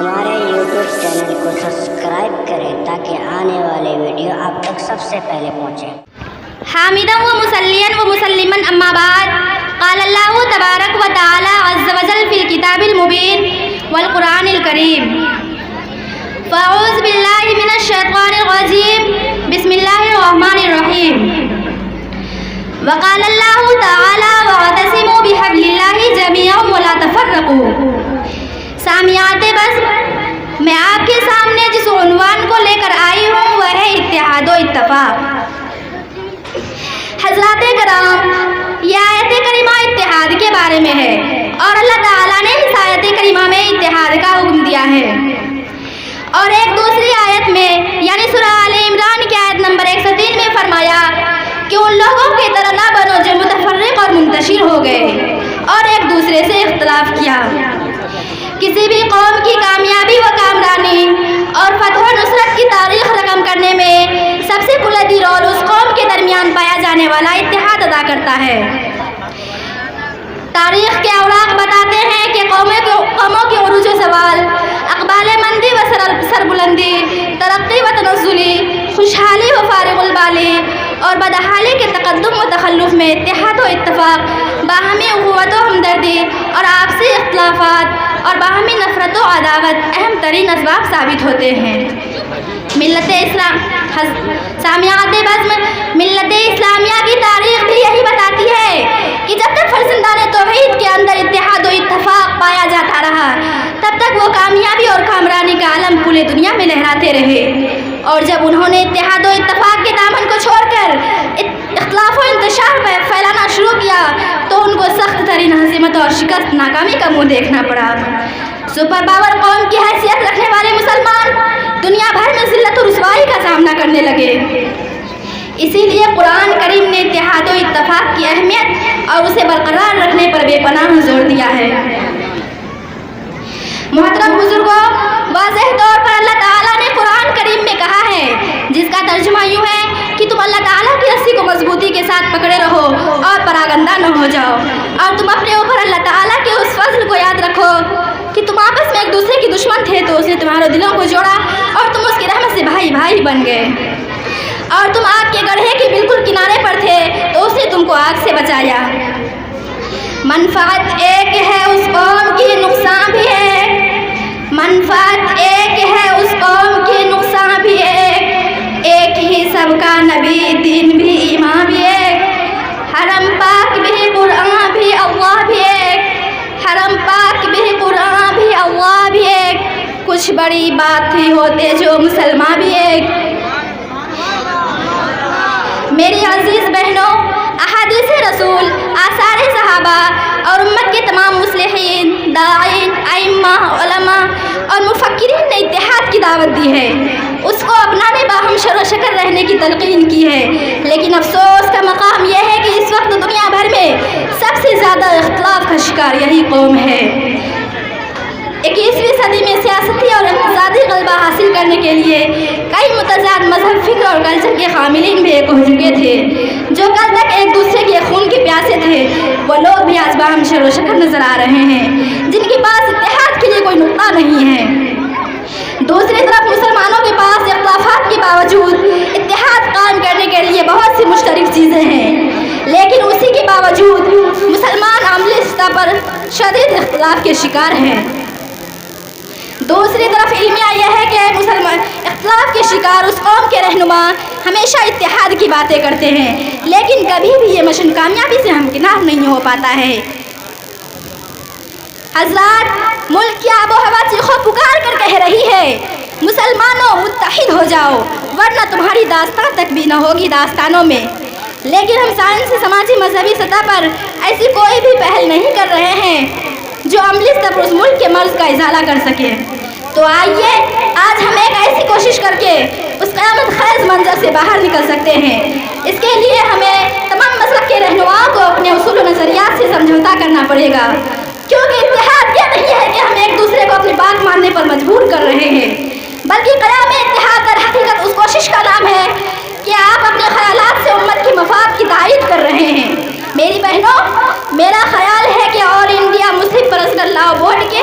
ہمارے YouTube channel کو subscribe کریں تاکہ آنے والے ویڈیو آپ تک سب سے پہلے پہنچیں۔ حامدا و مسلیا و مسلما اما بعد، قال اللہ تبارک و تعالی عز و جل فی الکتاب المبین والقرآن الکریم، فاعوذ باللہ من الشیطان الرجیم، بسم اللہ الرحمن الرحیم۔ وقال اللہ تعالی واعتصموا بحبل اللہ جميعا ولا تفرقوا۔ سامعات بس، میں آپ کے سامنے جس عنوان کو لے کر آئی ہوں وہ ہے اتحاد و اتفاق۔ حضرات کرام، یہ آیت کریمہ اتحاد کے بارے میں ہے اور اللہ تعالیٰ نے اس آیت کریمہ میں اتحاد کا حکم دیا ہے۔ اور ایک دوسری آیت میں یعنی سورہ آل عمران کی آیت نمبر 103 میں فرمایا کہ ان لوگوں کی طرح نہ بنو جو متفرق اور منتشر ہو گئے اور ایک دوسرے سے اختلاف کیا۔ کسی بھی قوم کی کامیابی و کامرانی اور فتح و نصرت کی تاریخ رقم کرنے میں سب سے بنیادی رول اس قوم کے درمیان پایا جانے والا اتحاد ادا کرتا ہے۔ تاریخ کے اوراق بتاتے ہیں کہ قوموں کے عروج و زوال، اقبال مندی و سربلندی، ترقی و تنزلی، خوشحالی و فارغ البالی اور بدحالی کے تقدم و تخلف میں اتحاد و اتفاق، باہمی اخوت و ہمدردی اور آپسی اختلافات اور باہمی نفرت و عداوت اہم ترین اسباب ثابت ہوتے ہیں۔ ملت اسلام سامعات بزم، ملت اسلامیہ کی تاریخ بھی یہی بتاتی ہے کہ جب تک فرزندان توحید کے اندر اتحاد و اتفاق پایا جاتا رہا تب تک وہ کامیابی اور کامرانی کا علم پورے دنیا میں لہراتے رہے، اور جب انہوں نے اتحاد و اتفاق کے دامن کو چھوڑ کر اختلاف و انتشار پھیلانا شروع کیا تو ان کو سخت ترین ہزیمت اور شکست ناکامی کا منہ دیکھنا پڑا۔ سپر پاور قوم کی حیثیت رکھنے والے مسلمان دنیا بھر میں ذلت و رسوائی کا سامنا کرنے لگے۔ اسی لیے قرآن کریم نے اتحاد و اتفاق کی اہمیت اور اسے برقرار رکھنے پر بے پناہ زور دیا ہے۔ محترم بزرگوں، واضح طور پر اللہ تعالیٰ نے قرآن کریم میں کہا ہے جس کا ترجمہ یوں ہے کہ تم اللہ تعالیٰ کی رسی کو مضبوطی کے ساتھ پکڑے رہو اور پراگندہ نہ ہو جاؤ، اور تم اپنے اوپر اللہ تعالیٰ کے اس فضل کو یاد رکھو کہ تم آپس میں ایک دوسرے کی دشمن تھے تو اس نے تمہارے دلوں کو جوڑا اور تم اس کی رحمت سے بھائی بھائی بن گئے، اور تم آگ کے گڑھے کے بالکل کنارے پر تھے تو اس نے تم کو آگ سے بچایا۔ منفعت ایک ہے اس قوم کی نقصان بھی ہے، منفعت ایک ہے اس قوم کی نقصان بھی ایک ہی سب کا نبی، دین بھی، ایمان بھی ایک، حرم پاک بھی، قرآن بھی، اللہ بھی ایک، حرم پاک بھی، قرآن بھی، اللہ بھی ایک، کچھ بڑی بات ہی ہوتے جو مسلمان بھی ایک۔ میری عزیز بہنوں، احادیث رسول، آثار صحابہ اور امت کے تمام مصلحین، داعین، ائمہ، علماء اور مفکرین نے اتحاد کی دعوت دی ہے، اس کو اپنانے باہم شر و شکر رہنے کی تلقین کی ہے، لیکن افسوس کا مقام یہ ہے کہ اس وقت دنیا بھر میں سب سے زیادہ اختلاف کا شکار یہی قوم ہے۔ 21ویں صدی میں سیاسی اور اقتصادی غلبہ حاصل کرنے کے لیے کئی متضاد مذہب، فکر اور کلچر کے حاملین بھی ایک ہو چکے تھے، جو کل تک ایک دوسرے کے خون کے پیاسے تھے، وہ لوگ بھی آج باہم شر و شکر نظر آ رہے ہیں، جن کے پاس اتحاد کے لیے کوئی نقطہ نہیں ہے۔ دوسری طرف مسلمانوں کے پاس اختلافات کے باوجود اتحاد قائم کرنے کے لیے بہت سی مشترک چیزیں ہیں، لیکن اسی کے باوجود مسلمان عملی سطح پر شدید اختلاف کے شکار ہیں۔ دوسری طرف علمیہ یہ ہے کہ مسلمان اختلاف کے شکار اس قوم کے رہنما ہمیشہ اتحاد کی باتیں کرتے ہیں، لیکن کبھی بھی یہ مشن کامیابی سے ہمکنار نہیں ہو پاتا ہے۔ حضرات، ملک کی آب و ہوا چیخو پکار کر کہہ رہی ہے مسلمانوں متحد ہو جاؤ ورنہ تمہاری داستان تک بھی نہ ہوگی داستانوں میں، لیکن ہم سائنسی، سماجی، مذہبی سطح پر ایسی کوئی بھی پہل نہیں کر رہے ہیں جو عملی سطح پر اس ملک کے مرض کا ازالہ کر سکے۔ تو آئیے آج ہم ایک ایسی کوشش کر کے اس قیامت خیز منظر سے باہر نکل سکتے ہیں۔ اس کے لیے ہمیں تمام مسلک کے رہنماؤں کو اپنے اصول و نظریات سے سمجھوتا کرنا پڑے گا، کیونکہ اتحاد یہ نہیں ہے کہ ہم ایک دوسرے کو اپنی بات ماننے پر مجبور کر رہے ہیں، بلکہ قیام اتحاد در حقیقت اس کوشش کا نام ہے کہ آپ اپنے خیالات سے امت کی مفاد کی تائید کر رہے ہیں۔ میری بہنوں، میرا خیال ہے کہ all India Muslim personal law board کے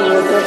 YouTube